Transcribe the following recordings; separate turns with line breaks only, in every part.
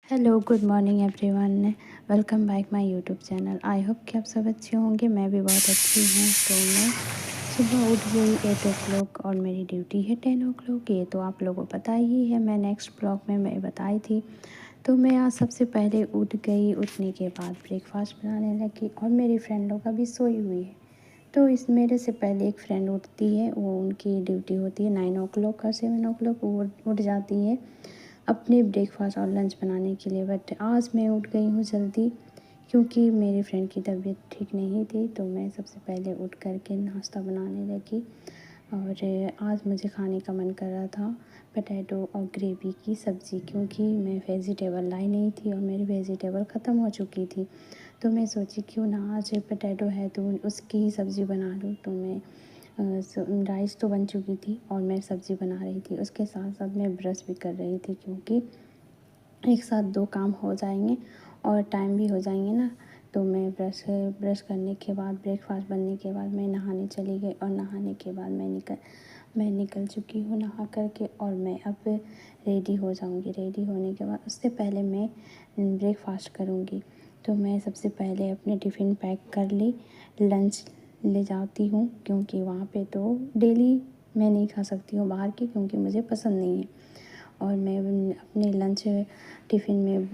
Hello good morning everyone. Welcome back my YouTube channel. I hope कि आप सब अच्छे होंगे। मैं भी बहुत अच्छी हूँ। तो मैं सुबह उठ गई 8 o'clock और मेरी ड्यूटी है 10 o'clock। ये तो आप लोगों को पता ही है, मैं नेक्स्ट ब्लॉग में मैं बताई थी। तो मैं आज सबसे पहले उठ गई। उठने के बाद ब्रेकफास्ट बनाने लगी और मेरी फ्रेंड लोग अभी सोई हुई है। तो इस मेरे से पहले एक फ्रेंड उठती है, वो उनकी ड्यूटी होती है 9 o'clock का 7 o'clock वो उठ जाती है अपने ब्रेकफास्ट और लंच बनाने के लिए। बट आज मैं उठ गई हूँ जल्दी क्योंकि मेरी फ्रेंड की तबीयत ठीक नहीं थी। तो मैं सबसे पहले उठ कर के नाश्ता बनाने लगी और आज मुझे खाने का मन कर रहा था पोटैटो और ग्रेवी की सब्ज़ी, क्योंकि मैं वेजिटेबल लाई नहीं थी और मेरी वेजिटेबल ख़त्म हो चुकी थी। तो मैं सोची क्यों ना आज पोटैटो है तो उसकी ही सब्ज़ी बना लूँ। तो मैं राइस तो बन चुकी थी और मैं सब्ज़ी बना रही थी, उसके साथ साथ मैं ब्रश भी कर रही थी क्योंकि एक साथ दो काम हो जाएंगे और टाइम भी हो जाएंगे ना। तो मैं ब्रश करने के बाद ब्रेकफास्ट बनने के बाद मैं नहाने चली गई और नहाने के बाद मैं निकल चुकी हूँ नहा करके और मैं अब रेडी हो जाऊँगी। रेडी होने के बाद उससे पहले मैं ब्रेकफास्ट करूँगी। तो मैं सबसे पहले अपने टिफ़िन पैक कर ली, लंच ले जाती हूँ क्योंकि वहाँ पे तो डेली मैं नहीं खा सकती हूँ बाहर की, क्योंकि मुझे पसंद नहीं है। और मैं अपने लंच टिफ़िन में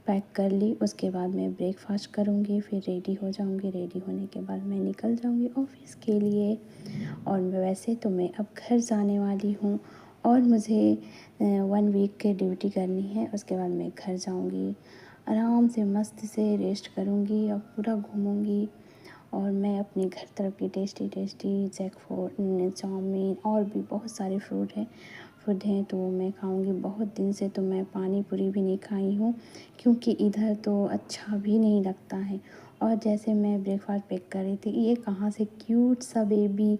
पैक कर ली। उसके बाद मैं ब्रेकफास्ट करूँगी, फिर रेडी हो जाऊँगी। रेडी होने के बाद मैं निकल जाऊँगी ऑफ़िस के लिए। और वैसे तो मैं अब घर जाने वाली हूँ और मुझे 1 वीक की ड्यूटी करनी है। उसके बाद मैं घर जाऊँगी, आराम से मस्त से रेस्ट करूँगी और पूरा घूमूँगी। और मैं अपने घर तरफ की टेस्टी टेस्टी जैकफ्रूट, चाउमीन और भी बहुत सारे फूड हैं तो मैं खाऊंगी। बहुत दिन से तो मैं पानी पूरी भी नहीं खाई हूँ क्योंकि इधर तो अच्छा भी नहीं लगता है। और जैसे मैं ब्रेकफास्ट पैक कर रही थी, ये कहाँ से क्यूट सा बेबी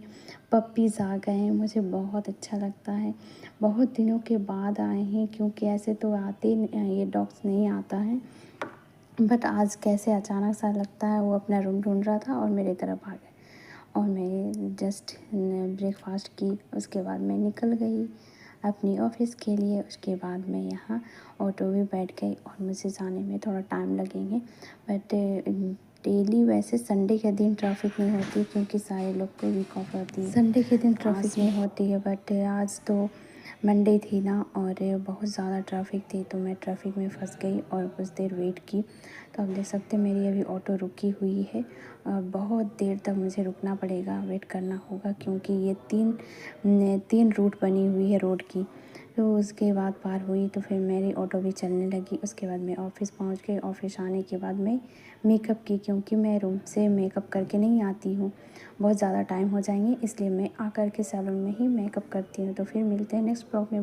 पप्पीज़ आ गए हैं, मुझे बहुत अच्छा लगता है। बहुत दिनों के बाद आए हैं क्योंकि ऐसे तो आते ये डॉग्स नहीं आता है। बट आज कैसे अचानक सा लगता है, वो अपना रूम ढूंढ रहा था और मेरी तरफ आ गए और मैं जस्ट ब्रेकफास्ट की। उसके बाद मैं निकल गई अपनी ऑफ़िस के लिए। उसके बाद मैं यहाँ ऑटो में बैठ गई और मुझे जाने में थोड़ा टाइम लगेंगे। बट डेली वैसे संडे के दिन ट्रैफिक नहीं होती क्योंकि सारे लोग को वीक ऑफ होती है, संडे के दिन ट्रैफिक नहीं होती है। बट आज तो मंडे थी ना और बहुत ज़्यादा ट्रैफिक थी तो मैं ट्रैफिक में फंस गई और कुछ देर वेट की। तो आप देख सकते हैं मेरी अभी ऑटो रुकी हुई है और बहुत देर तक मुझे रुकना पड़ेगा, वेट करना होगा क्योंकि ये तीन रूट बनी हुई है रोड की। तो उसके बाद पार हुई तो फिर मेरी ऑटो भी चलने लगी। उसके बाद मैं ऑफ़िस पहुंच गई। ऑफ़िस आने के बाद मैं मेकअप की, क्योंकि मैं रूम से मेकअप करके नहीं आती हूँ, बहुत ज़्यादा टाइम हो जाएंगे, इसलिए मैं आकर के सैलून में ही मेकअप करती हूँ। तो फिर मिलते हैं नेक्स्ट ब्लॉग में।